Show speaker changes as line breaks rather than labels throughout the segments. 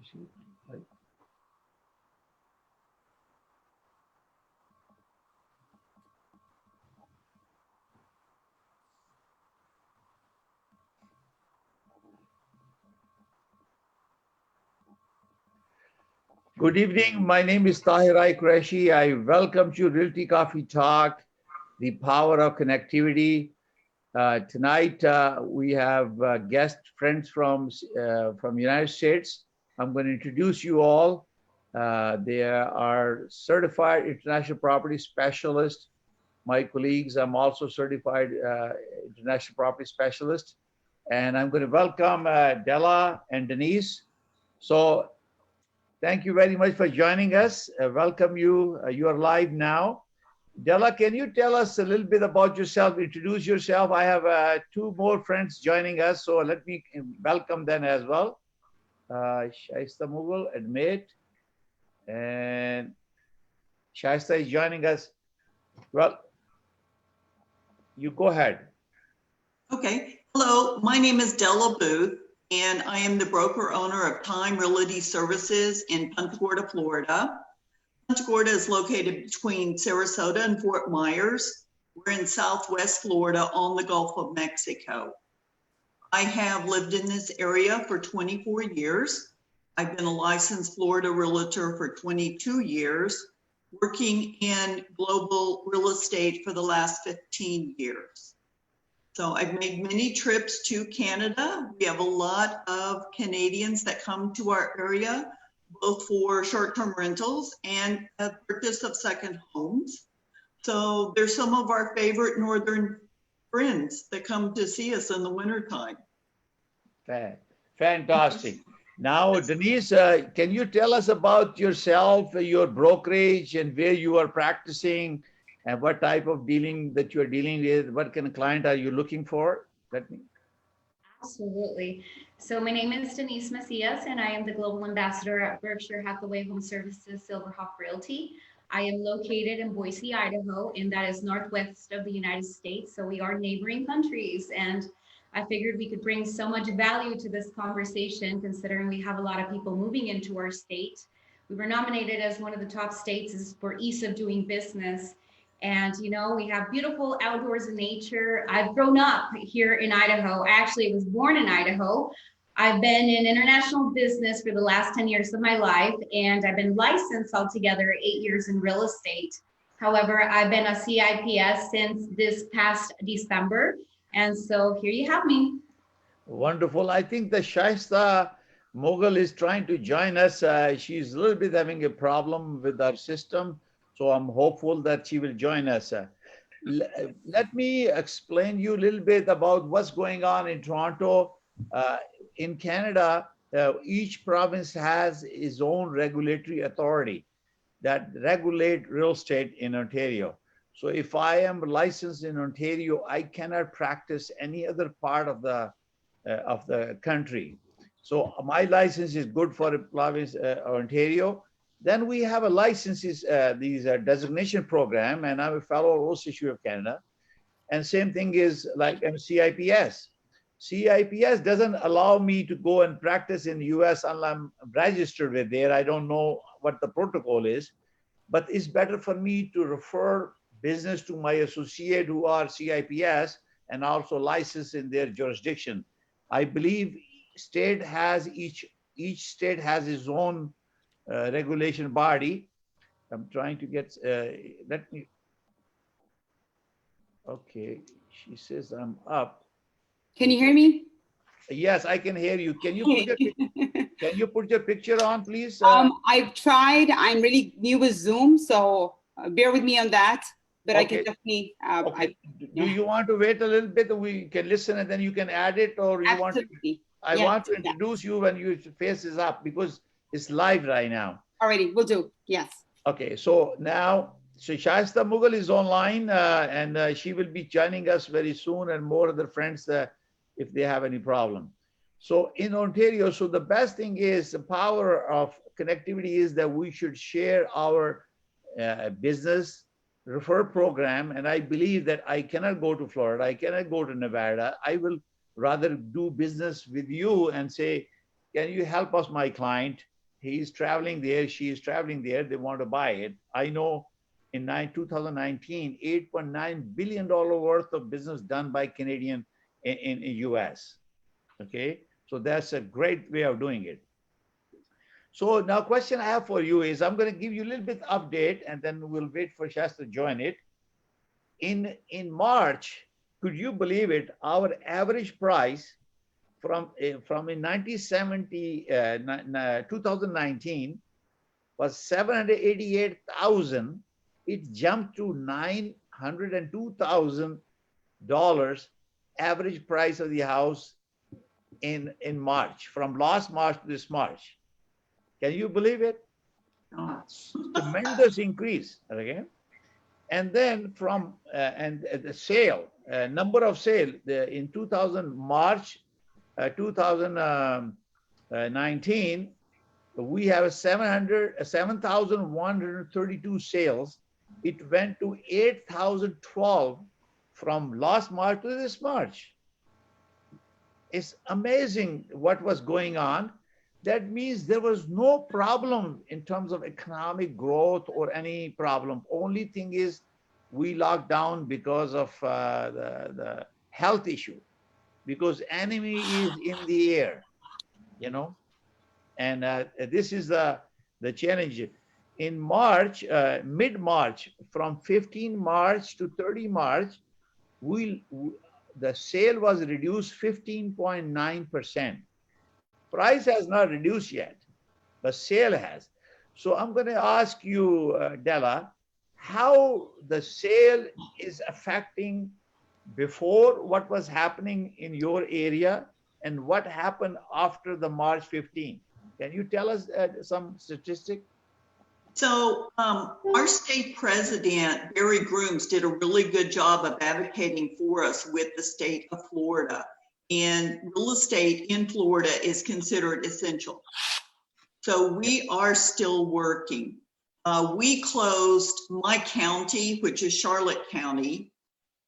Good evening. My name is Tahir Qureshi. I welcome you to Realty Coffee Talk, the power of connectivity. Tonight we have guest friends from United States. I'm going to introduce you all. They are certified international property specialists. My colleagues, I'm also certified international property specialist. And I'm going to welcome Della and Denise. So thank you very much for joining us. Welcome you. You are live now. Della, can you tell us a little bit about yourself? Introduce yourself. I have two more friends joining us, so let me welcome them as well. Shaista Mughal, admit. And Shaista is joining us. Well, you go ahead.
Okay. Hello, my name is Della Booth, and I am the broker owner of Time Realty Services in Punta Gorda, Florida. Punta Gorda is located between Sarasota and Fort Myers. We're in Southwest Florida on the Gulf of Mexico. I have lived in this area for 24 years. I've been a licensed Florida realtor for 22 years, working in global real estate for the last 15 years. So I've made many trips to Canada. We have a lot of Canadians that come to our area, both for short-term rentals and a purchase of second homes. So they're some of our favorite Northern friends that come to see us in the wintertime.
Fantastic. Now, Denise, can you tell us about yourself, your brokerage, and where you are practicing, and what type of dealing that you're dealing with? What kind of client are you looking for?
Absolutely. So my name is Denise Macias, and I am the Global Ambassador at Berkshire Hathaway Home Services Silverhawk Realty. I am located in Boise, Idaho, and that is northwest of the United States. So we are neighboring countries, and I figured we could bring so much value to this conversation, considering we have a lot of people moving into our state. We were nominated as one of the top states for ease of doing business. And, you know, we have beautiful outdoors and nature. I've grown up here in Idaho. I actually was born in Idaho. I've been in international business for the last 10 years of my life, and I've been licensed altogether 8 years in real estate. However, I've been a CIPS since this past December. And so here you have me.
Wonderful. I think the Shaista Mughal is trying to join us. She's a little bit having a problem with our system. So I'm hopeful that she will join us. Let me explain you a little bit about what's going on in Toronto. In Canada, each province has its own regulatory authority that regulate real estate in Ontario. So if I am licensed in Ontario, I cannot practice any other part of the country. So my license is good for the province Ontario. Then we have a licenses, these designation program, and I'm a fellow OCSU of Canada. And same thing is like CIPS. CIPS doesn't allow me to go and practice in the US unless I'm registered with there. I don't know what the protocol is, but it's better for me to refer business to my associate who are CIPS and also licensed in their jurisdiction. I believe state has each state has its own regulation body. I'm trying to get, let me, okay, she says I'm up.
Can you hear me?
Yes, I can hear you. Can you put your picture on, please?
I've tried. I'm really new with Zoom, so bear with me on that. But okay. I can definitely.
Okay. Do you want to wait a little bit? We can listen and then you can add it, or you
Absolutely.
want? I want to introduce you when your face is up because it's live right now.
Alrighty, we'll do. Yes.
Okay, so now, Shaista Mughal is online and she will be joining us very soon, and more other friends if they have any problem. So in Ontario, so the best thing is the power of connectivity is that we should share our business refer program. And I believe that I cannot go to Florida, I cannot go to Nevada. I will rather do business with you and say, can you help us, my client? he's traveling there, she is traveling there, they want to buy it. I know in 2019, $8.9 billion worth of business done by Canadian in US. Okay, so that's a great way of doing it. So now question I have for you is, I'm going to give you a little bit update and then we'll wait for Shasta to join it. In March, could you believe it, our average price from in 2019 was $788,000. It jumped to $902,000 average price of the house in March, from last March to this March. Can you believe it? Tremendous increase. Okay. And then from and the sale, number of sale in March 2019, we have 7,132 sales. It went to 8,012 from last March to this March. It's amazing what was going on. That means there was no problem in terms of economic growth or any problem. Only thing is we locked down because of the health issue, because enemy is in the air, you know, and this is the challenge. In March, mid-March, from 15 March to 30 March, the sale was reduced 15.9%. Price has not reduced yet, but sale has. So I'm going to ask you, Della, how the sale is affecting before what was happening in your area and what happened after the March 15. Can you tell us some statistic?
So our state president, Barry Grooms, did a really good job of advocating for us with the state of Florida. And real estate in Florida is considered essential. So we are still working. We closed my county, which is Charlotte County.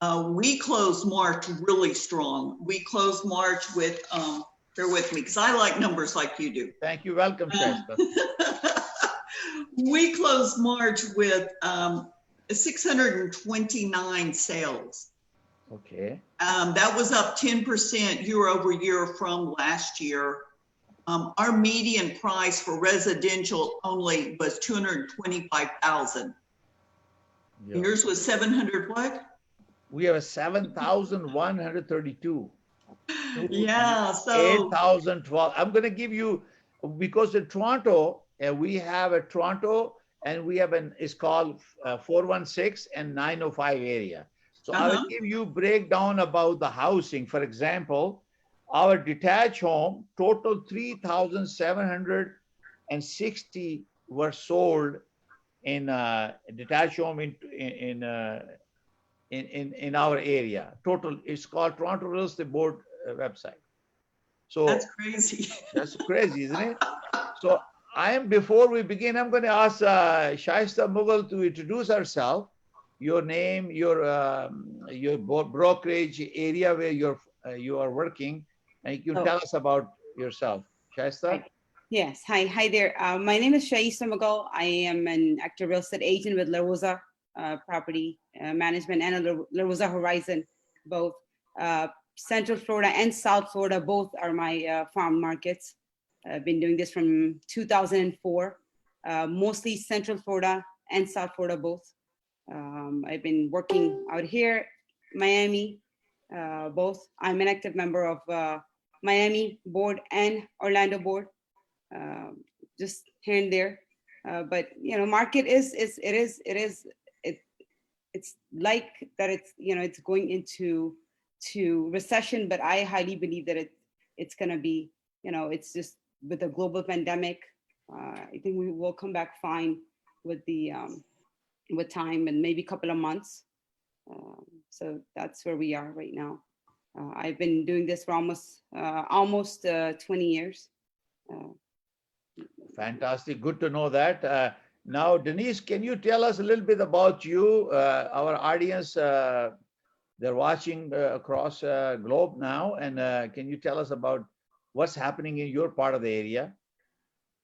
We closed March really strong. We closed March with, bear with me, because I like numbers like you do.
Thank you. Welcome, Shasta.
We closed March with 629 sales.
Okay.
That was up 10% year over year from last year. Our median price for residential only was $225,000.
Yeah.
Yours was 700 what?
We have a 7,132.
Yeah, so
8,012. I'm going to give you, because in Toronto, we have a Toronto and we have it's called 416 and 905 area. So I will give you breakdown about the housing. For example, our detached home, total 3,760 were sold in detached home in our area. Total, it's called Toronto Real Estate Board website. So
that's crazy.
That's crazy, isn't it? So before we begin, I'm going to ask Shaista Mughal to introduce herself, your name, your brokerage area where you are working, and you can tell us about yourself. Shaista?
Yes. Hi there. My name is Shaista Mughal. I am an active real estate agent with La Rosa Property Management and La Rosa Horizon, both Central Florida and South Florida. Both are my farm markets. I've been doing this from 2004, mostly Central Florida and South Florida both. I've been working out here, Miami, both. I'm an active member of Miami board and Orlando board, just here and there. But you know, market it's like that. It's going into recession, but I highly believe that it's gonna be, it's just with the global pandemic. I think we will come back fine with with time and maybe a couple of months. So that's where we are right now. I've been doing this for almost 20 years.
Fantastic. Good to know that. Now, Denise, can you tell us a little bit about you? Our audience, they're watching across globe now. And can you tell us about what's happening in your part of the area?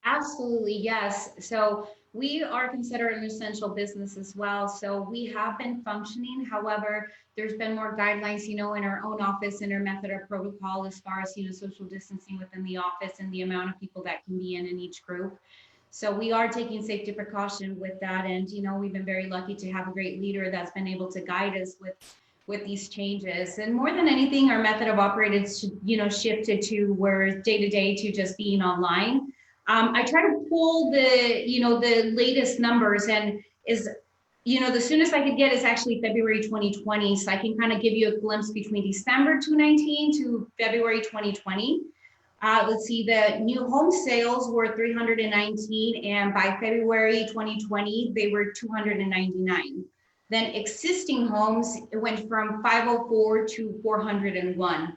Absolutely, yes. So we are considered an essential business as well. So we have been functioning. However, there's been more guidelines, in our own office and our method of protocol as far as, social distancing within the office and the amount of people that can be in each group. So we are taking safety precaution with that. And, we've been very lucky to have a great leader that's been able to guide us with these changes. And more than anything, our method of operating, shifted to where day to day to just being online. I try to pull the latest numbers, and the soonest I could get is actually February 2020. So I can kind of give you a glimpse between December 2019 to February 2020. Let's see, the new home sales were 319, and by February 2020, they were 299. Then existing homes, it went from 504 to 401.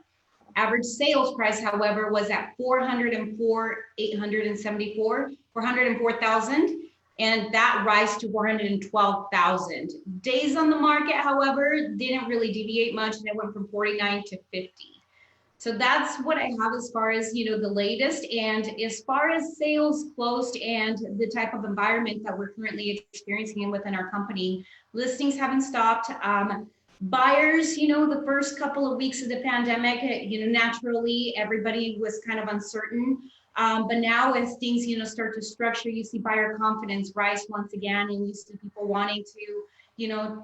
Average sales price, however, was at 404,874, 404,000, and that rise to 412,000. Days on the market, however, didn't really deviate much, and it went from 49 to 50. So that's what I have as far as, the latest. And as far as sales closed and the type of environment that we're currently experiencing within our company, listings haven't stopped. Buyers, the first couple of weeks of the pandemic, naturally everybody was kind of uncertain. But now as things, start to structure, you see buyer confidence rise once again, and you see people wanting to,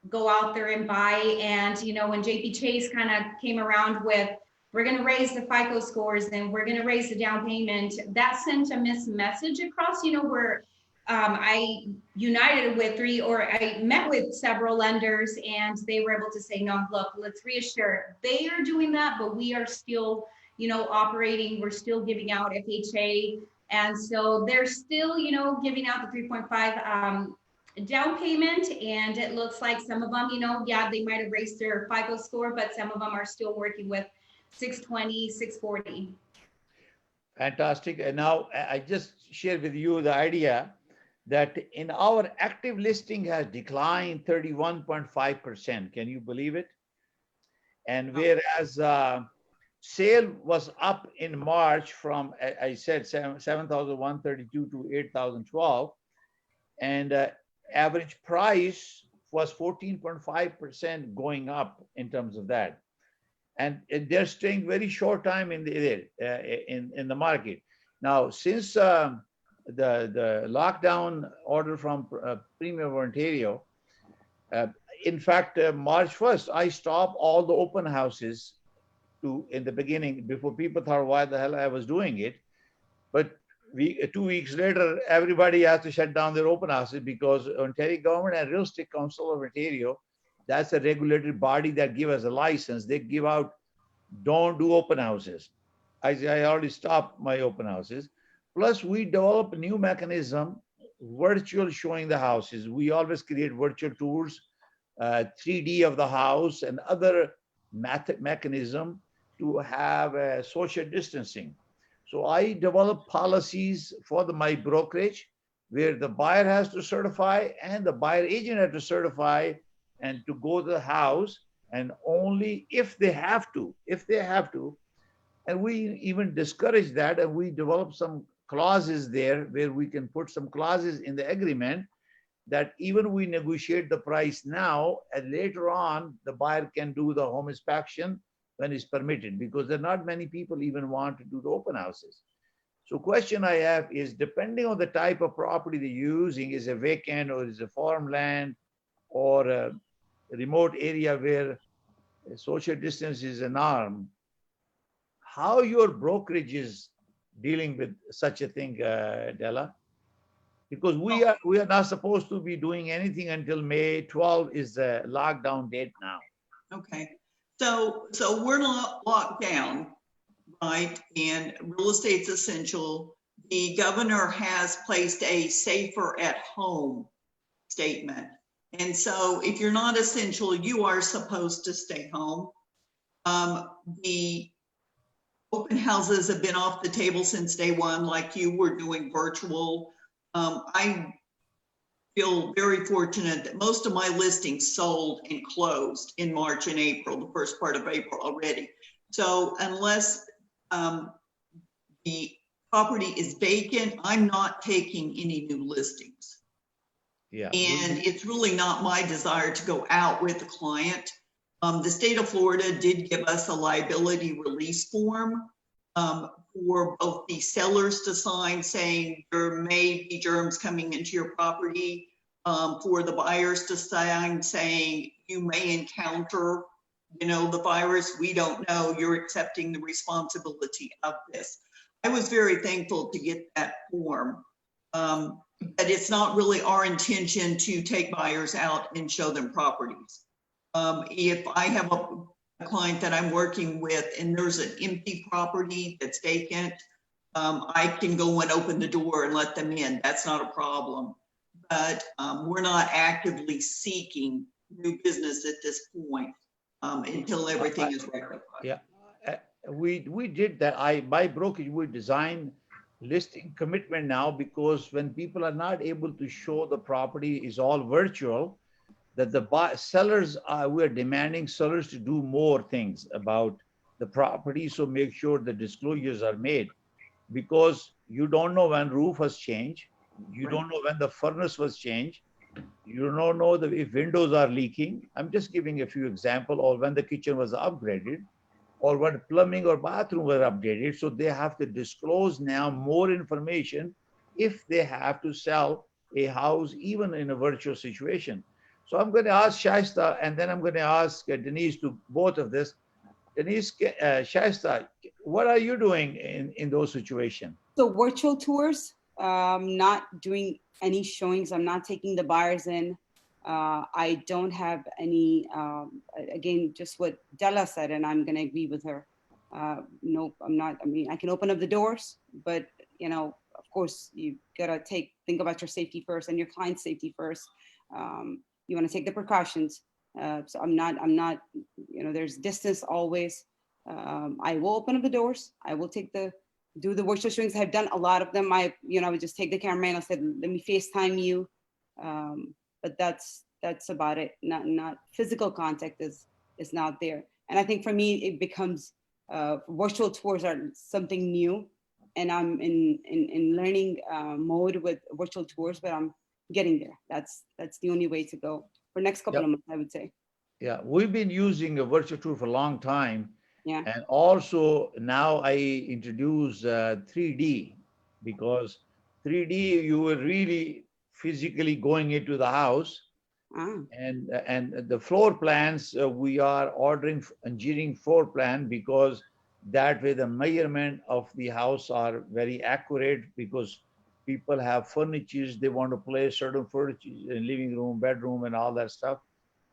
go out there and buy. And, when JP Chase kind of came around with, we're going to raise the FICO scores and we're going to raise the down payment, that sent a message across, where I met with several lenders, and they were able to say, no, look, let's reassure. They are doing that, but we are still, operating. We're still giving out FHA. And so they're still, giving out the 3.5 down payment. And it looks like some of them, they might have raised their FICO score, but some of them are still working with 620, 640.
Fantastic. And now I just shared with you the idea that in our active listing has declined 31.5%. Can you believe it? And whereas sale was up in March from, I said, 7,132 to 8,012. And average price was 14.5% going up in terms of that. And they're staying very short time in the market. Now, since the lockdown order from Premier of Ontario, in fact, March 1st, I stopped all the open houses in the beginning, before people thought why the hell I was doing it. But 2 weeks later, everybody has to shut down their open houses because Ontario government and Real Estate Council of Ontario, that's a regulatory body that give us a license. They give out, don't do open houses. I already stopped my open houses. Plus, we develop a new mechanism, virtual showing the houses. We always create virtual tours, 3D of the house, and other mechanism to have social distancing. So I develop policies for my brokerage where the buyer has to certify and the buyer agent has to certify and to go to the house, and only if they have to, and we even discourage that, and we develop some clauses there where we can put some clauses in the agreement that even we negotiate the price now, and later on the buyer can do the home inspection when it's permitted, because there are not many people even want to do the open houses. So question I have is, depending on the type of property they're using, is a vacant or is a farmland or a remote area where social distance is a norm, how your brokerage is dealing with such a thing, Della? Because we are not supposed to be doing anything until May 12 is the lockdown date now.
Okay, so we're not locked down, right? And real estate's essential. The governor has placed a safer at home statement. And so if you're not essential, you are supposed to stay home. The open houses have been off the table since day one, like you were doing virtual. I feel very fortunate that most of my listings sold and closed in March and April, the first part of April already. So unless the property is vacant, I'm not taking any new listings.
Yeah.
And it's really not my desire to go out with the client. The state of Florida did give us a liability release form for both the sellers to sign saying there may be germs coming into your property, for the buyers to sign saying you may encounter, the virus. We don't know, you're accepting the responsibility of this. I was very thankful to get that form. But it's not really our intention to take buyers out and show them properties. If I have a client that I'm working with and there's an empty property that's vacant, I can go and open the door and let them in. That's not a problem. But we're not actively seeking new business at this point until everything is rectified.
Yeah, we did that. My brokerage, we design listing commitment now, because when people are not able to show the property is all virtual, that the sellers are, we're demanding sellers to do more things about the property. So make sure the disclosures are made, because you don't know when roof has changed. You don't know when the furnace was changed. You don't know if windows are leaking. I'm just giving a few examples, or when the kitchen was upgraded, or when plumbing or bathroom were updated. So they have to disclose now more information if they have to sell a house, even in a virtual situation. So I'm going to ask Shaista, and then I'm going to ask Denise to both of this. Denise, Shaista, what are you doing in those situations?
So virtual tours, not doing any showings. I'm not taking the buyers in. I don't have any, again, just what Della said, and I'm going to agree with her. No, I'm not. I mean, I can open up the doors, but, of course, you got to think about your safety first and your client's safety first. You want to take the precautions. So I'm not, there's distance always. I will open up the doors. I will do the virtual showings. I've done a lot of them. I would just take the camera and I said, let me FaceTime you. But that's about it. Not physical contact is not there. And I think for me, it becomes virtual tours are something new, and I'm in learning mode with virtual tours, but I'm getting there. That's the only way to go for next couple of months, I would say.
Yeah, we've been using a virtual tour for a long time.
Yeah.
And also now I introduce 3D, because 3D, you were really physically going into the house. And the floor plans, we are ordering engineering floor plan, because that way the measurement of the house are very accurate, because people have furniture, they want to place certain furniture in living room, bedroom, and all that stuff.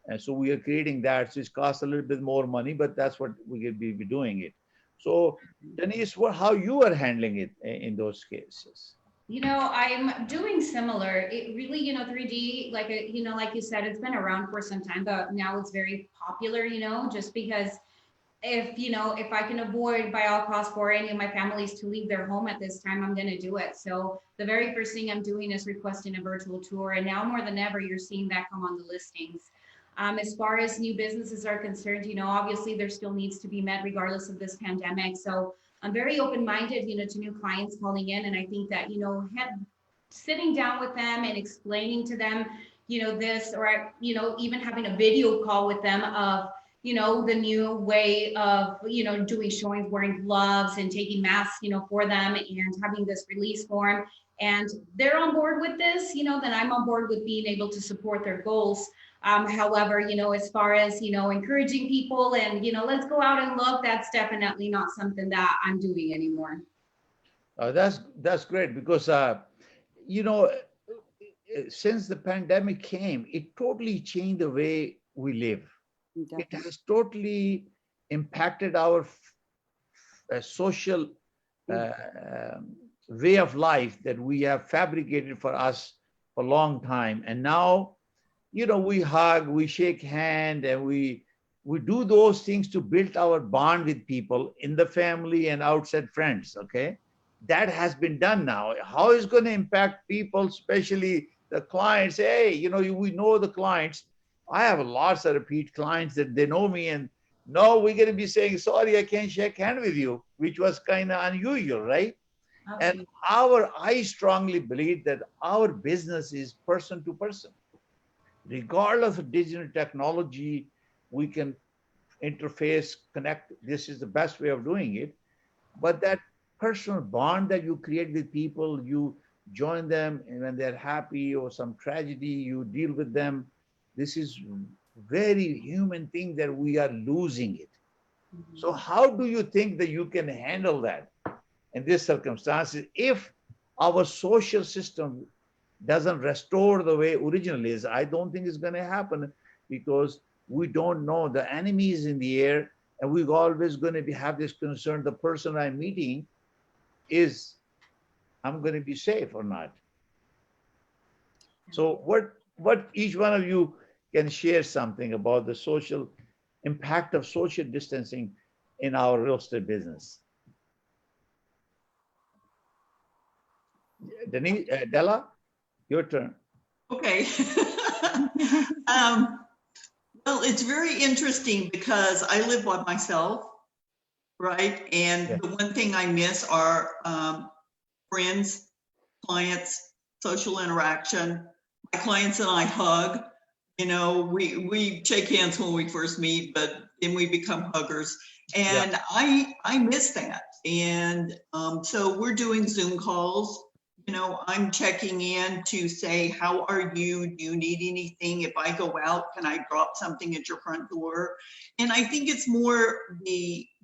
And so we are creating that. So it costs a little bit more money, but that's what we could be doing it. So Denise, how you are handling it in those cases?
I'm doing similar. It really, 3D, like you said, it's been around for some time, but now it's very popular, just because if I can avoid by all costs for any of my families to leave their home at this time, I'm going to do it. So the very first thing I'm doing is requesting a virtual tour. And now more than ever, you're seeing that come on the listings. As far as new businesses are concerned, obviously there still needs to be met regardless of this pandemic. So I'm very open-minded, to new clients calling in. And I think that, sitting down with them and explaining to them, this, or, even having a video call with them of, the new way of, doing showings, wearing gloves and taking masks, for them, and having this release form. And they're on board with this, then I'm on board with being able to support their goals. However, as far as, encouraging people and, let's go out and look, that's definitely not something that I'm doing anymore.
That's great, because, since the pandemic came, it totally changed the way we live. Definitely. It has totally impacted our social way of life that we have fabricated for us for a long time. And now, we hug, we shake hand, and we do those things to build our bond with people in the family and outside friends, okay? That has been done now. How is it going to impact people, especially the clients? Hey, we know the clients. I have lots of repeat clients that they know me, and no, we're going to be saying, sorry, I can't shake hand with you, which was kind of unusual, right? And
Absolutely.
I strongly believe that our business is person to person. Regardless of digital technology, we can interface, connect. This is the best way of doing it. But that personal bond that you create with people, you join them, and when they're happy or some tragedy, you deal with them. This is very human thing that we are losing it. So
Mhm.
how do you think that you can handle that in these circumstances if our social system doesn't restore the way originally is? I don't think it's going to happen because we don't know. The enemy is in the air, and we're always going to have this concern. The person I'm meeting is, I'm going to be safe or not. So what each one of you can share something about the social impact of social distancing in our real estate business. Denise, Della, your turn.
Okay. Um, well, it's very interesting because I live by myself, right?
Yeah.
And the one thing I miss are friends, clients, social interaction. My clients and I hug. You know, we shake hands when we first meet, but then we become huggers.
Yeah.
And I miss that. And so we're doing Zoom calls. You know, I'm checking in to say, how are you? Do you need anything? If I go out, can I drop something at your front door? And I think it's more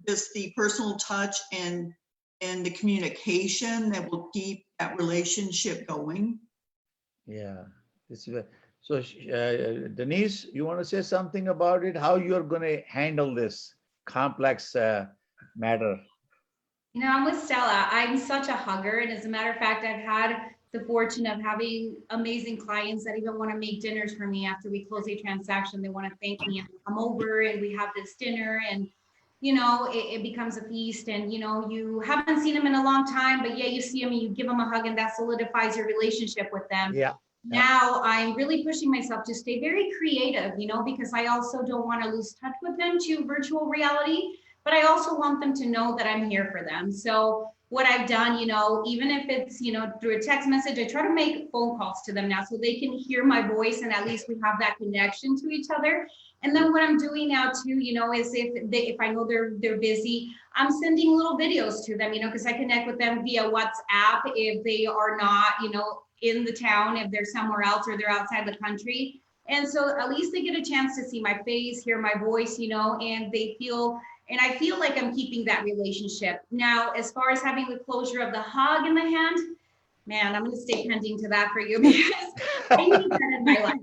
just the personal touch and the communication that will keep that relationship going.
Yeah. This is so. Denise, you want to say something about it? How you're going to handle this complex matter?
You know, I'm with Stella. I'm such a hugger. And as a matter of fact, I've had the fortune of having amazing clients that even want to make dinners for me after we close a transaction. They want to thank me and come over and we have this dinner and it becomes a feast and you haven't seen them in a long time, but yeah, you see them and you give them a hug and that solidifies your relationship with them.
Yeah. Yeah.
Now I'm really pushing myself to stay very creative, because I also don't want to lose touch with them to virtual reality, but I also want them to know that I'm here for them. So what I've done, even if it's, through a text message, I try to make phone calls to them now so they can hear my voice and at least we have that connection to each other. And then what I'm doing now too, is if I know they're busy, I'm sending little videos to them, because I connect with them via WhatsApp if they are not, in the town, if they're somewhere else or they're outside the country. And so at least they get a chance to see my face, hear my voice, and I feel like I'm keeping that relationship. Now, as far as having the closure of the hug in the hand, man, I'm going to stay pending to that for you because I need that in my life.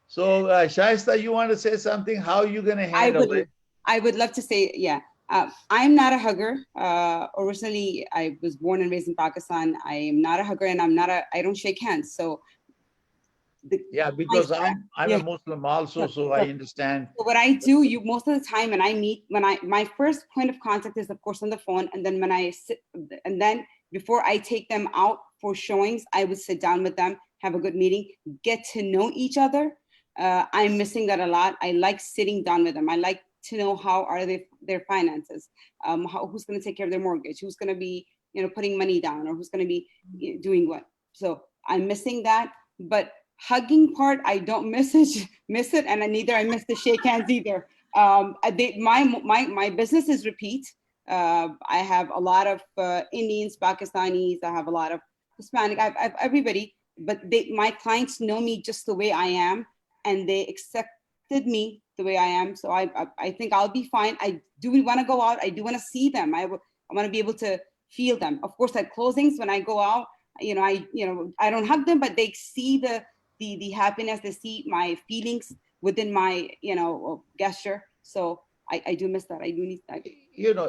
So, Shaista, you want to say something? How you going to
I
handle
would,
it?
I would love to say, yeah. I'm not a hugger. Originally, I was born and raised in Pakistan. I am not a hugger, and I don't shake hands. So,
Yeah,
my,
because I'm a
yeah.
Muslim also, so I
So,
understand.
so what I do, most of the time when I meet, my first point of contact is of course on the phone, and then when I sit, and then before I take them out for showings, I would sit down with them, have a good meeting, get to know each other. I'm missing that a lot. I like sitting down with them. I like to know how are their finances, who's going to take care of their mortgage, who's going to be putting money down, or who's going to be doing what. So I'm missing that, but hugging part I don't miss it, and neither I miss the shake hands either. My business is repeat. I have a lot of Indians, Pakistanis. I have a lot of Hispanic. I've everybody, but my clients know me just the way I am, and they accepted me the way I am. So I think I'll be fine. I do want to go out. I do want to see them. I want to be able to feel them. Of course, at closings when I go out, I don't hug them, but they see the happiness. They see my feelings within my gesture. So I do miss that. I do need that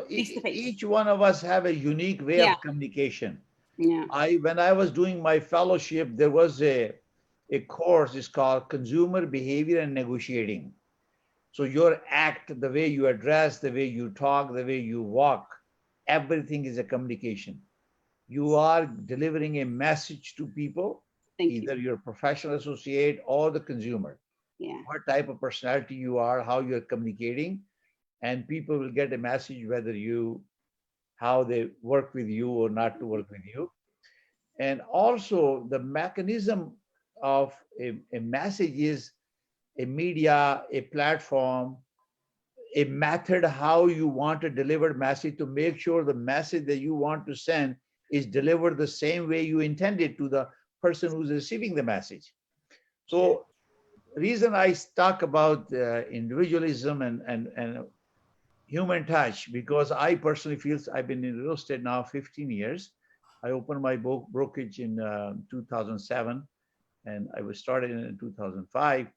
face to face.
Each one of us have a unique way
Yeah,
of communication.
yeah.
When I was doing my fellowship, there was a course. It's called Consumer Behavior and Negotiating. So your act, the way you address, the way you talk, the way you walk, everything is a communication. You are delivering a message to people,
Thank you.
either your professional associate or the consumer.
Yeah,
What type of personality you are, how you're communicating, and people will get a message whether you how they work with you or not to work with you. And also the mechanism of a message is a media, a platform, a method how you want to deliver message to make sure the message that you want to send is delivered the same way you intended to the person who's receiving the message. So reason I talk about individualism and human touch, because I personally feel I've been in real estate now 15 years. I opened my brokerage in 2007 and I was started in 2005.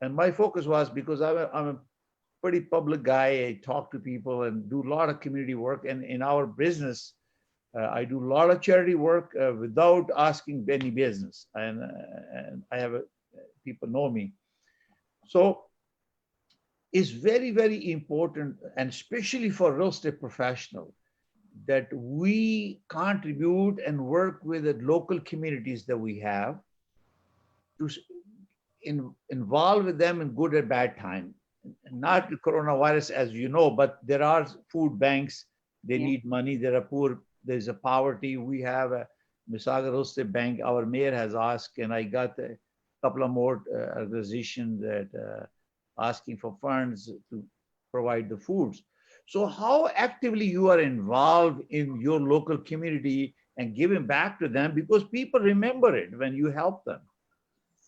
And my focus was because I'm a pretty public guy. I talk to people and do a lot of community work. And in our business, I do a lot of charity work without asking any business. And I have people know me. So it's very, very important, and especially for real estate professional, that we contribute and work with the local communities that we have to involve with them in good or bad time. Not the coronavirus, as you know, but there are food banks. They need money. There are poor. There's a poverty. We have a Mississauga Real Estate Bank. Our mayor has asked, and I got a couple of more organizations that asking for funds to provide the foods. So how actively you are involved in your local community and giving back to them, because people remember it when you help them.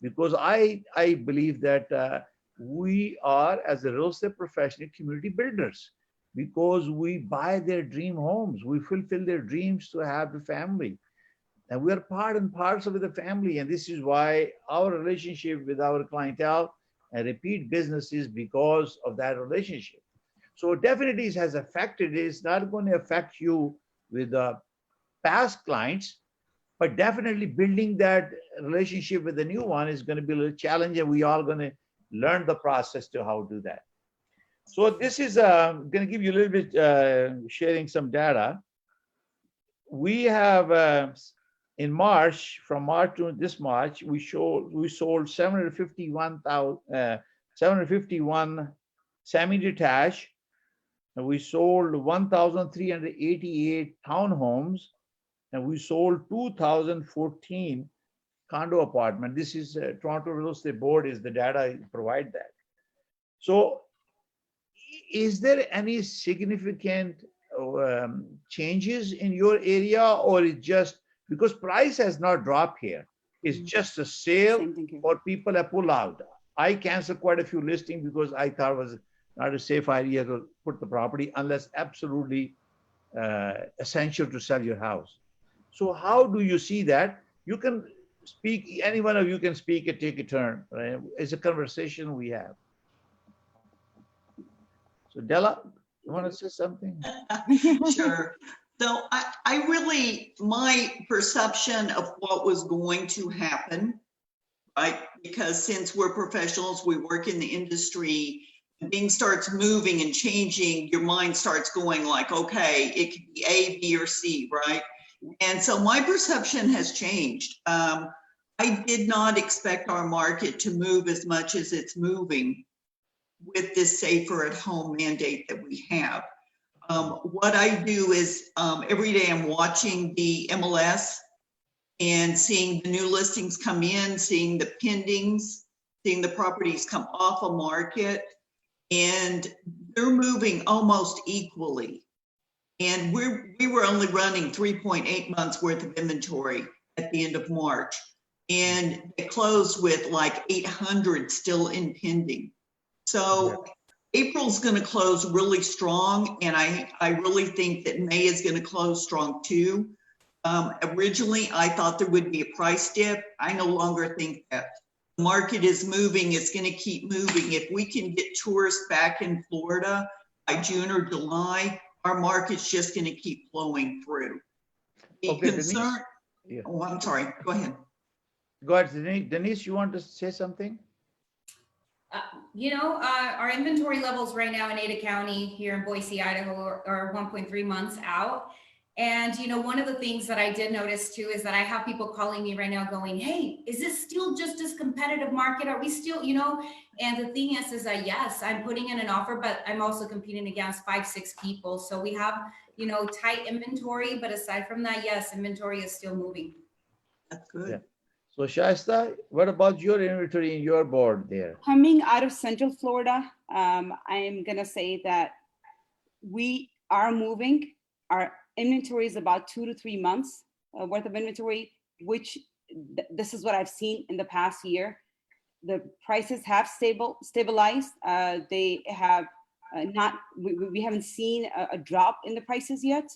Because I believe that we are, as a real estate professional, community builders, because we buy their dream homes. We fulfill their dreams to have a family. And we are part and parcel of the family. And this is why our relationship with our clientele and repeat business is because of that relationship. So definitely it has affected. It's not going to affect you with past clients, but definitely building that relationship with the new one is going to be a little challenging. We all going to learn the process to how to do that. So this is going to give you a little bit, sharing some data. We have, in March, from March to this March, we sold 751 semi-detached, and we sold 1,388 townhomes, and we sold 2,014 condo apartment. This is Toronto Real Estate Board is the data I provide that. So is there any significant changes in your area, or it just because price has not dropped here? It's just a sale or people have pulled out. I canceled quite a few listings because I thought it was not a safe idea to put the property unless absolutely essential to sell your house. So how do you see that? You can speak, any one of you can speak and take a turn. Right? It's a conversation we have. So Della, you want to say something?
Sure. So I really, my perception of what was going to happen, right? Because since we're professionals, we work in the industry, things starts moving and changing, your mind starts going like, okay, it could be A, B, or C, right? And so my perception has changed. I did not expect our market to move as much as it's moving with this safer at home mandate that we have. What I do is every day I'm watching the MLS and seeing the new listings come in, seeing the pendings, seeing the properties come off a market, and they're moving almost equally. And we were only running 3.8 months worth of inventory at the end of March. And it closed with like 800 still in pending. So April's going to close really strong. And I really think that May is going to close strong too. Originally, I thought there would be a price dip. I no longer think that. The market is moving. It's going to keep moving. If we can get tourists back in Florida by June or July, our market's just going to keep flowing through.
Okay,
Concern.
Yeah.
Oh, I'm sorry. Go ahead.
Go ahead, Denise. You want to say something?
Our inventory levels right now in Ada County here in Boise, Idaho are 1.3 months out. And, you know, one of the things that I did notice too is that I have people calling me right now going, hey, is this still just this competitive market? Are we still, you know? And the thing is that yes, I'm putting in an offer, but I'm also competing against 5-6 people. So we have, you know, tight inventory, but aside from that, yes, inventory is still moving.
That's good.
Yeah. So Shaista, what about your inventory in your board there?
Coming out of Central Florida, I am gonna say that we are moving. Our inventory is about 2 to 3 months worth of inventory, which this is what I've seen in the past year. The prices have stabilized. They have not, we haven't seen a drop in the prices yet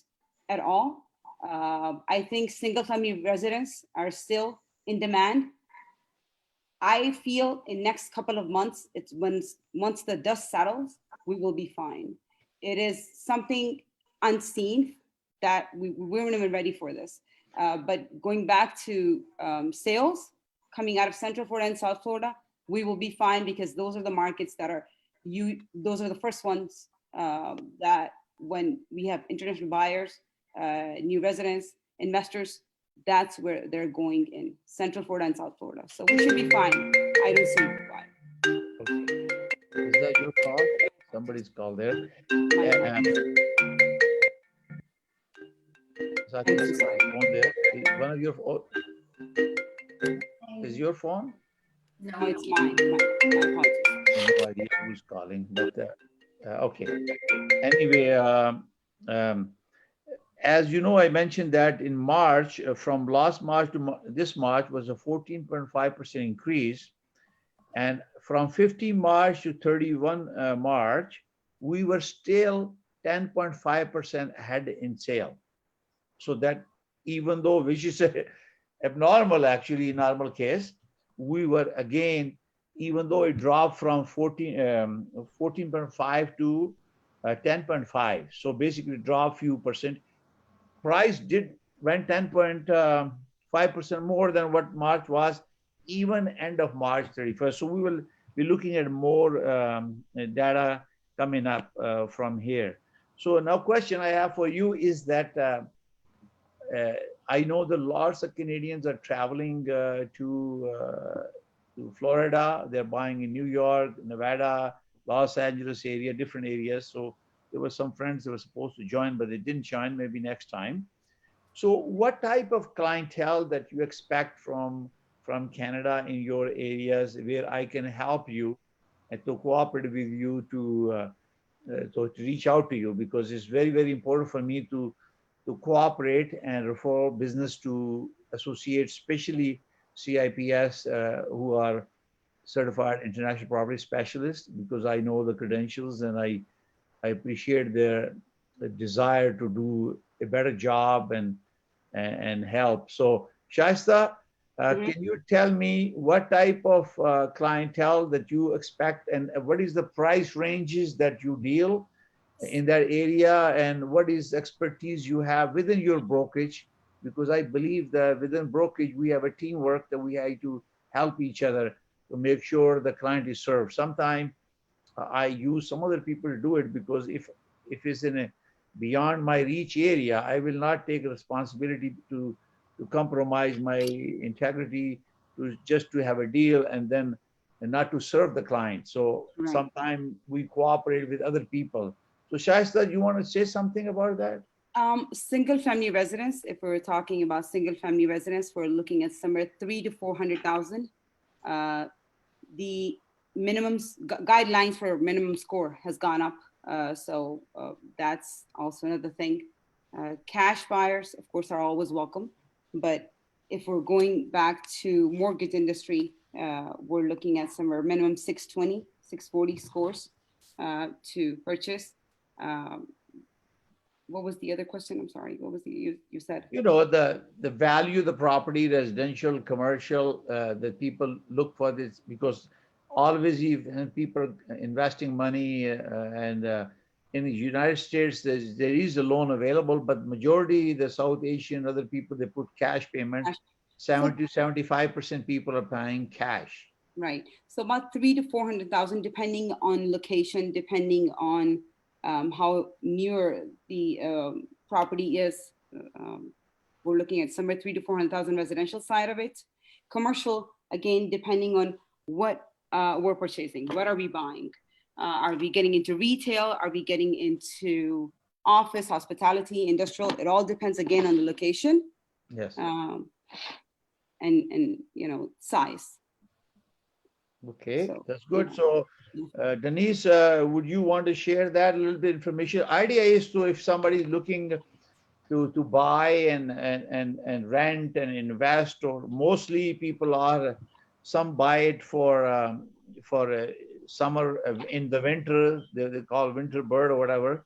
at all. I think single family residents are still in demand. I feel in next couple of months, it's once the dust settles, we will be fine. It is something unseen that we weren't even ready for this. But going back to sales coming out of Central Florida and South Florida, we will be fine because those are the markets that are those are the first ones that when we have international buyers, new residents, investors, that's where they're going in Central Florida and South Florida. So we should be fine. I don't see why.
Okay. Is that your call? Somebody's call there. So I think that's my phone there. One of your is your phone?
No,
No, it's mine. My apologies.
I have no idea who's calling, but okay. Anyway, as you know, I mentioned that in March, from last March to this March was a 14.5% increase. And from 15 March to 31 March, we were still 10.5% ahead in sale. So that even though, which is abnormal actually in normal case, we were again, even though it dropped from 14.5 to 10.5. So basically dropped few percent. Price went 10.5% more than what March was, even end of March 31st. So we will be looking at more data coming up from here. So now question I have for you is that I know that lots of Canadians are traveling to Florida. They're buying in New York, Nevada, Los Angeles area, different areas. So there were some friends that were supposed to join, but they didn't join, maybe next time. So what type of clientele that you expect from Canada in your areas where I can help you and to cooperate with you to reach out to you? Because it's very, very important for me to cooperate and refer business to associates, especially CIPS, who are certified international property specialists, because I know the credentials and I appreciate their desire to do a better job and help. So Shaista, can you tell me what type of clientele that you expect and what is the price ranges that you deal in that area, and what is expertise you have within your brokerage? Because I believe that within brokerage, we have a teamwork that we have to help each other to make sure the client is served. Sometimes I use some other people to do it because if it's in a beyond my reach area, I will not take responsibility to compromise my integrity to just to have a deal and then not to serve the client. So sometimes we cooperate with other people. So Shaista, you want to say something about that?
Single family residents, if we're talking about single family residents, we're looking at somewhere 300,000 to 400,000. The minimums guidelines for minimum score has gone up. So that's also another thing. Cash buyers, of course, are always welcome. But if we're going back to mortgage industry, we're looking at somewhere minimum 620, 640 scores to purchase. What was the other question? I'm sorry. What was you said?
You know, the value of the property, residential, commercial, that people look for this because always if people investing money and in the United States, there is a loan available, but majority, the South Asian, other people, they put cash payment. 70 to 75% people are paying cash.
Right. So about 300,000 to 400,000, depending on location, depending on how near the property is. we're looking at somewhere 300,000 to 400,000 residential side of it. Commercial, again, depending on what we're purchasing. What are we buying? Are we getting into retail? Are we getting into office, hospitality, industrial? It all depends again on the location.
Yes.
And you know, size.
Okay,
So,
that's good.
yeah.
So, Denise, would you want to share that a little bit information? Idea is to, if somebody is looking to buy and rent and invest, or mostly people are, some buy it for summer, in the winter, they call winter bird or whatever,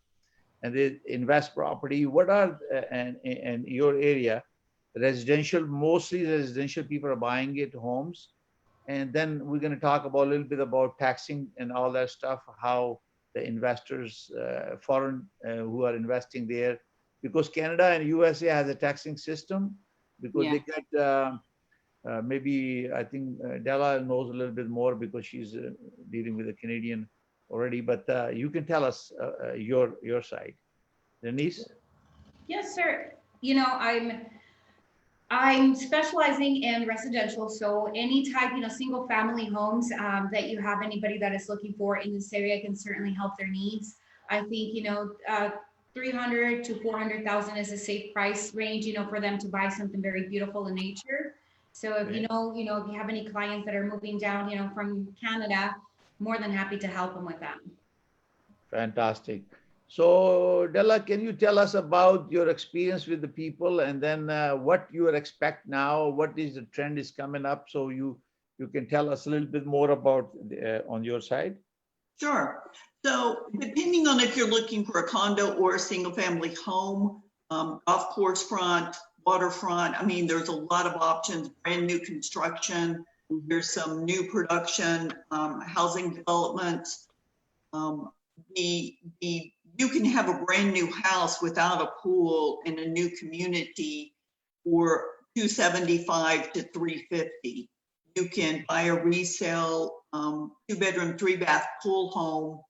and they invest property. What are, and your area, residential, mostly residential people are buying it, homes. And then we're going to talk about a little bit about taxing and all that stuff, how the investors, foreign who are investing there, because Canada and USA has a taxing system, because they get, maybe, I think Della knows a little bit more because she's dealing with a Canadian already, but you can tell us your side. Denise?
Yes, sir. You know, I'm specializing in residential, so any type, you know, single family homes that you have anybody that is looking for in this area, can certainly help their needs. I think, you know, 300 to 400,000 is a safe price range, you know, for them to buy something very beautiful in nature. So if you know, if you have any clients that are moving down, you know, from Canada, more than happy to help them with that.
Fantastic. So Della, can you tell us about your experience with the people, and then what you expect now? What is the trend is coming up? So you can tell us a little bit more about on your side.
Sure. So depending on if you're looking for a condo or a single family home, golf course front, waterfront, I mean, there's a lot of options, brand new construction. There's some new production, housing developments. You can have a brand new house without a pool in a new community for $275 to $350. You can buy a resale 2-bedroom, 3-bath pool home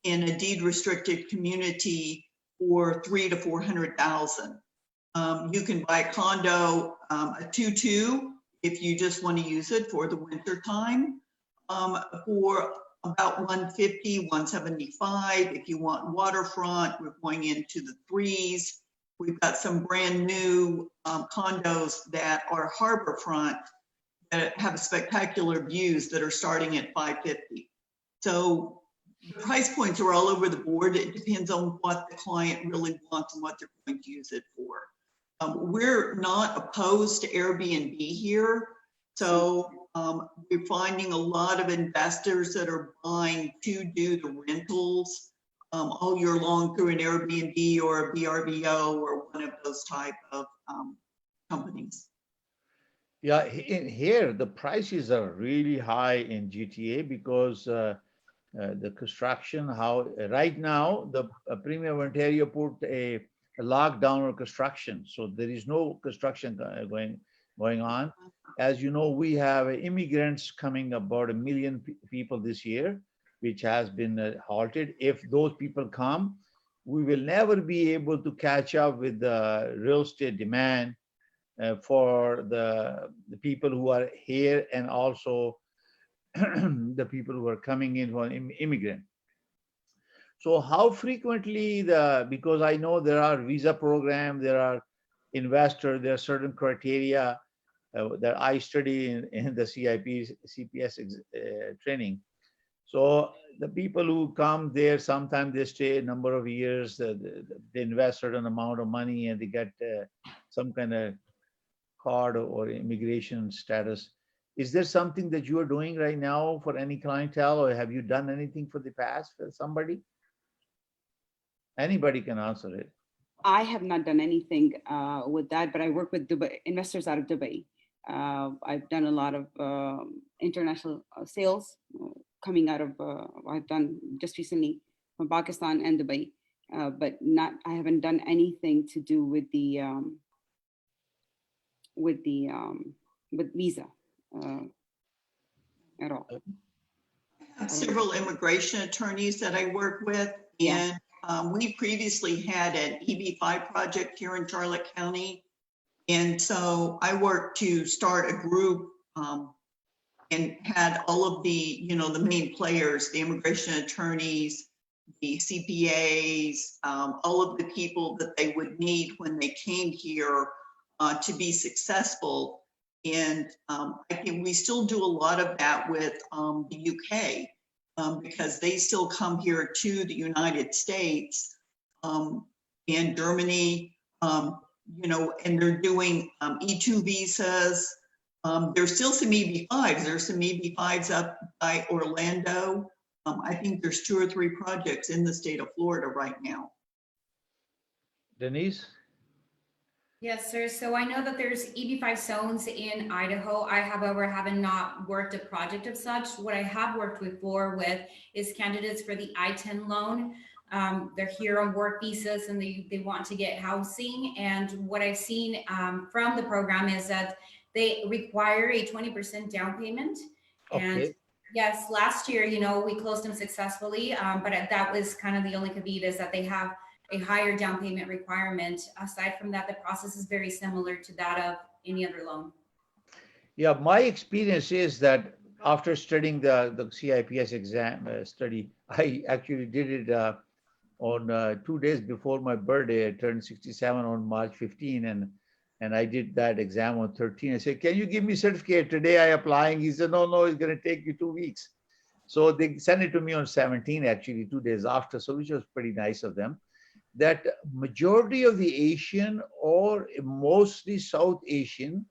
in a deed restricted community for $300,000 to $400,000. You can buy a condo, a 2-2, if you just want to use it for the winter time, for about $150, $175. If you want waterfront, we're going into the 3s. We've got some brand new condos that are harborfront that have spectacular views that are starting at $550. So the price points are all over the board. It depends on what the client really wants and what they're going to use it for. We're not opposed to Airbnb here. So we're finding a lot of investors that are buying to do the rentals all year long through an Airbnb or a VRBO or one of those type of companies.
Yeah, in here the prices are really high in GTA because the construction, how right now the Premier of Ontario put a lockdown on construction, so there is no construction going on. As you know, we have immigrants coming, about 1 million people this year, which has been halted. If those people come, we will never be able to catch up with the real estate demand for the people who are here, and also the people who are coming in for immigrant. So how frequently because I know there are visa programs, there are investors, there are certain criteria that I study in the CIPS training. So the people who come there, sometimes they stay a number of years, they invest certain amount of money and they get some kind of card or immigration status. Is there something that you are doing right now for any clientele, or have you done anything for the past for somebody? Anybody can answer it.
I have not done anything with that, but I work with Dubai, investors out of Dubai. I've done a lot of international sales coming out of, I've done just recently from Pakistan and Dubai, but I haven't done anything to do with visa at all.
I have several immigration attorneys that I work with,
Yeah.
and we previously had an EB5 project here in Charlotte County. And so I worked to start a group and had all of the, the main players, the immigration attorneys, the CPAs, all of the people that they would need when they came here to be successful. And I think we still do a lot of that with the UK because they still come here to the United States and Germany, and they're doing E2 visas. There's still some EB5s. There's some EB5s up by Orlando. I think there's 2 or 3 projects in the state of Florida right now.
Denise?
Yes, sir. So I know that there's EB5 zones in Idaho. I, however, have not worked a project of such. What I have worked with is candidates for the I-10 loan. They're here on work visas and they want to get housing. And what I've seen from the program is that they require a 20% down payment. And
Okay.
yes, last year, we closed them successfully, but that was kind of the only caveat is that they have a higher down payment requirement. Aside from that, the process is very similar to that of any other loan.
Yeah, my experience is that after studying the CIPS exam study, I actually did it on 2 days before my birthday. I turned 67 on March 15, and I did that exam on 13. I said, "Can you give me certificate today? I applying." He said, "No, it's going to take you 2 weeks." So they sent it to me on 17, actually 2 days after. So which was pretty nice of them. That majority of the Asian or mostly South Asian,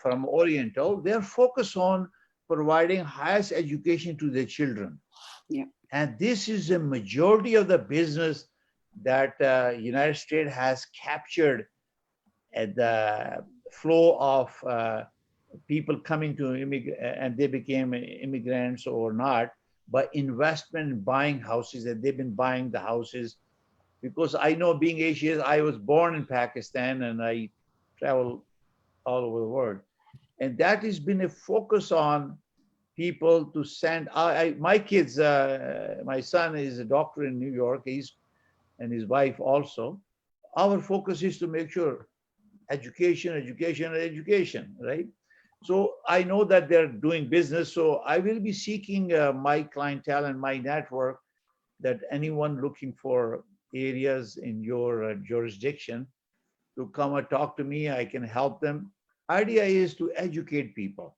from Oriental, they're focused on providing highest education to their children.
Yeah.
And this is a majority of the business that United States has captured at the flow of people coming to and they became immigrants or not, by investment in buying houses, that they've been buying the houses. Because I know, being Asian, I was born in Pakistan and I travel all over the world. And that has been a focus on people to send. My kids, my son is a doctor in New York, and his wife also. Our focus is to make sure education, right? So I know that they're doing business. So I will be seeking my clientele and my network, that anyone looking for areas in your jurisdiction to come and talk to me. I can help them. Idea is to educate people.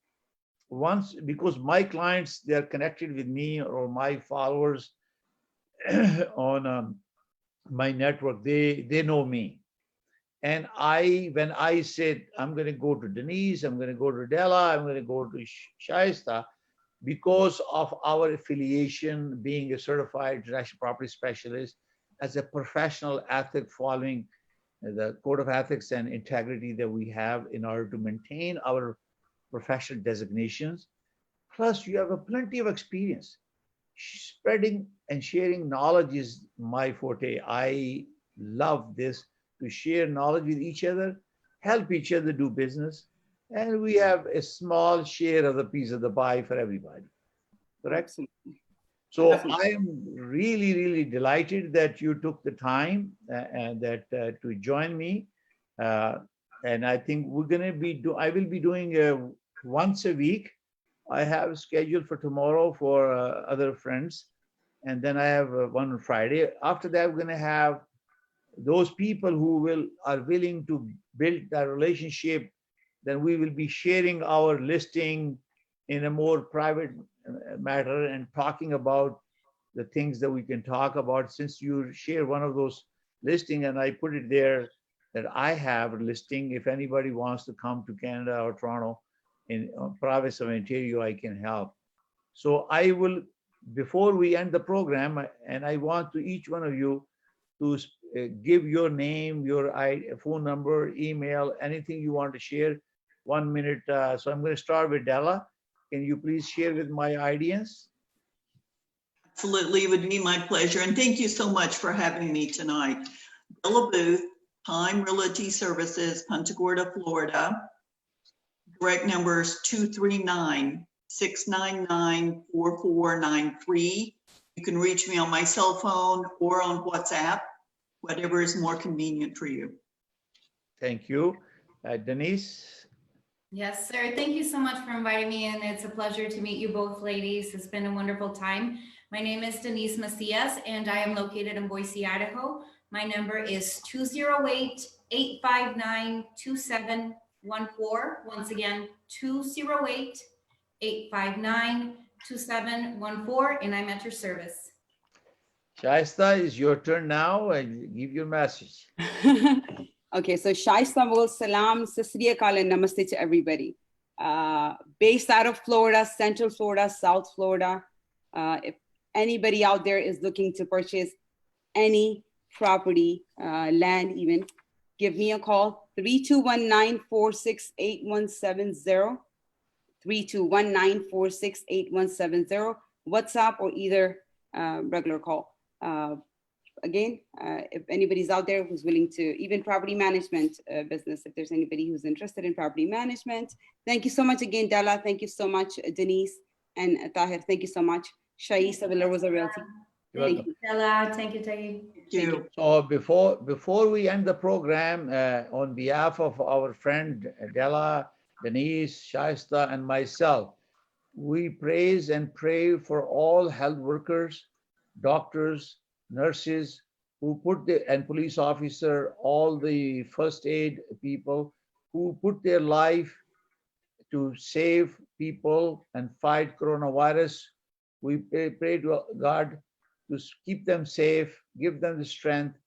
Because my clients, they're connected with me, or my followers on my network, they know me. And when I said, I'm going to go to Denise, I'm going to go to Della, I'm going to go to Shaista, because of our affiliation, being a certified intellectual property specialist, as a professional ethic, following the code of ethics and integrity that we have in order to maintain our professional designations. Plus, you have plenty of experience. Spreading and sharing knowledge is my forte. I love this, to share knowledge with each other, help each other do business, and we have a small share of the piece of the pie for everybody. Correct?
Absolutely.
So
Definitely.
I am really, really delighted that you took the time and that to join me. And I think I will be doing once a week. I have scheduled for tomorrow for other friends. And then I have one on Friday. After that, we're going to have those people who are willing to build that relationship. Then we will be sharing our listing in a more private matter and talking about the things that we can talk about. Since you share one of those listing and I put it there that I have a listing, if anybody wants to come to Canada or Toronto in province of Ontario, I can help. So I will, before we end the program, and I want to each one of you to give your name, your phone number, email, anything you want to share. 1 minute. So I'm going to start with Della. Can you please share with my audience?
Absolutely, it would be my pleasure. And thank you so much for having me tonight. Della Booth, Time Realty Services, Punta Gorda, Florida. Direct number is 239-699-4493. You can reach me on my cell phone or on WhatsApp, whatever is more convenient for you.
Thank you. Denise?
Yes, sir. Thank you so much for inviting me in. It's a pleasure to meet you both ladies. It's been a wonderful time. My name is Denise Macias, and I am located in Boise, Idaho. My number is 208-859-2714. Once again, 208-859-2714, and I'm at your service.
Shaista, it's your turn now, and give your message.
Okay, so Shaista Mul Salam, Sasriya Kal, and Namaste to everybody. Based out of Florida, Central Florida, South Florida. If anybody out there is looking to purchase any property, land even, give me a call, 3219-468-170, 3219-468-170, WhatsApp or either regular call. Again, if anybody's out there who's willing to, even property management business, if there's anybody who's interested in property management. Thank you so much again, Della. Thank you so much, Denise and Tahir. Thank you so much. Shaista with Realty.
Thank you, Stella. Thank you, Tahir.
Thank you.
So before we end the program, on behalf of our friend Della, Denise, Shaista, and myself, we praise and pray for all health workers, doctors, nurses who and police officer, all the first aid people who put their life to save people and fight coronavirus. We pray to God to keep them safe, give them the strength,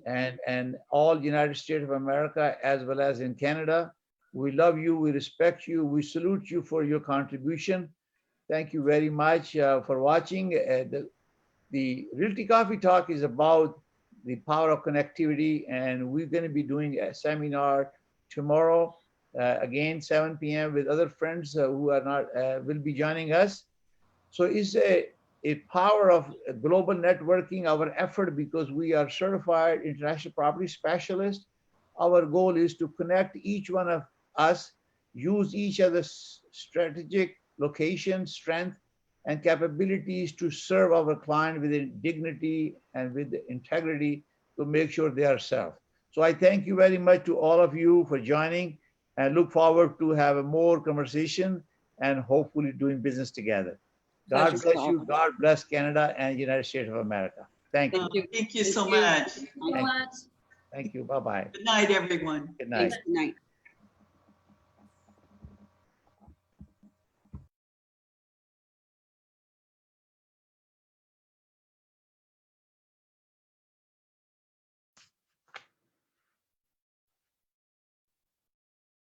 and all United States of America as well as in Canada. We love you, we respect you, we salute you for your contribution. Thank you very much for watching. The Realty Coffee Talk is about the power of connectivity, and we're going to be doing a seminar tomorrow, again 7 p.m. with other friends who are not will be joining us. So it's a power of global networking, our effort, because we are certified international property specialists. Our goal is to connect each one of us, use each other's strategic location, strength, and capabilities to serve our client with dignity and with integrity to make sure they are served. So I thank you very much to all of you for joining, and look forward to have a more conversation and hopefully doing business together. God bless you. God bless Canada and United States of America. Thank you.
Thank you so much.
Thank you so much.
Thank you. Bye-bye.
Good night, everyone.
Good night.
Good night.